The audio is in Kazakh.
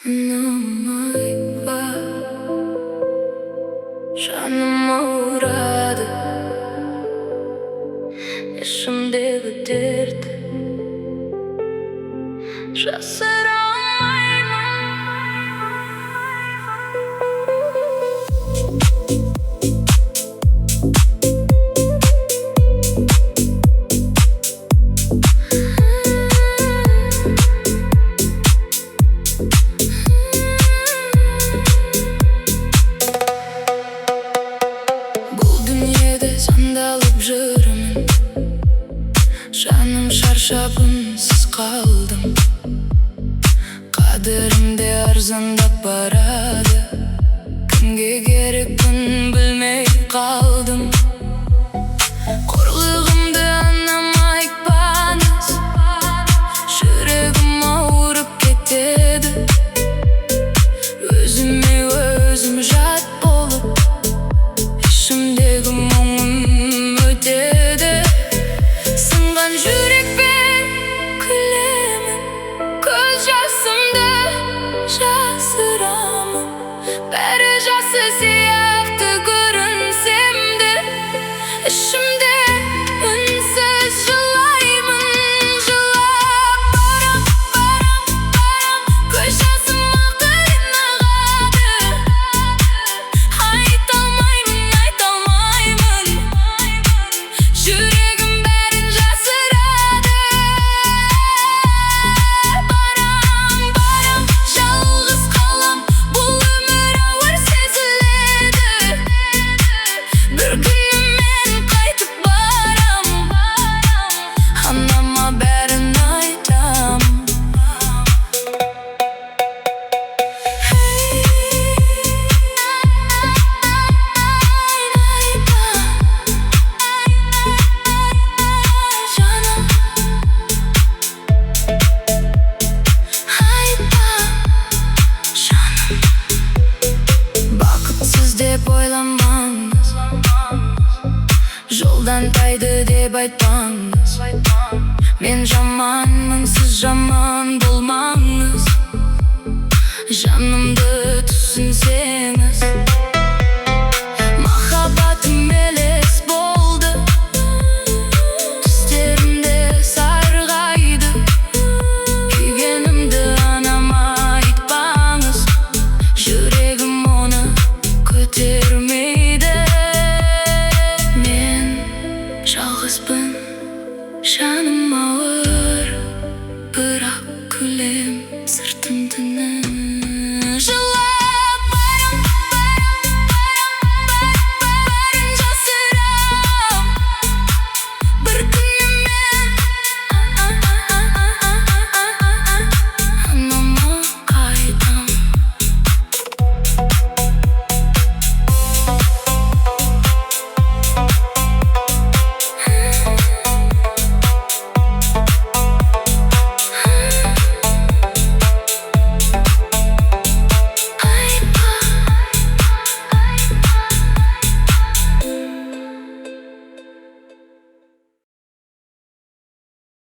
АНАМА АЙТПА, жаным ауырады, ішімдегі дерт жасыра сандалып жүрмін, жаным шаршап үнсіз қалдым. Қадірім де арзандап барады, кімге керекпін білмей қалдым. Қорлығымды анама айтпаңыз, жүрегім ауырып кетеді. Өзіме өзім жат болып, ішімдегі мұңым өтеді. Сынған жүрекпен күлемін, көз жасымды жасырамын. Бәрі жақсы сияқты көрінсем де, ішімде үнсіз жылаймын. Жылап барам, көз жасым ақырын ағады. Айта алмаймын, жүрегім бәрін жасырады. Барам, жалғыз қалам, бұл өмір ауыр сезіледі. Бір күні мен қайтып барам, анама бәрін айтам. Бақытсыз деп ойламаңыз, жолдан тайды деп айтпаңыз. Мен жаманмын, сіз жаман болмаңыз. Жанымды түсінсеңіз, махаббатым елес болды, түстерімде сарғайды. Күйгенімді анама айтпаңыз, жүрегім оны көтермейді. Мен жалғызбын, жаным ауыр, бірақ күлем сыртым түні.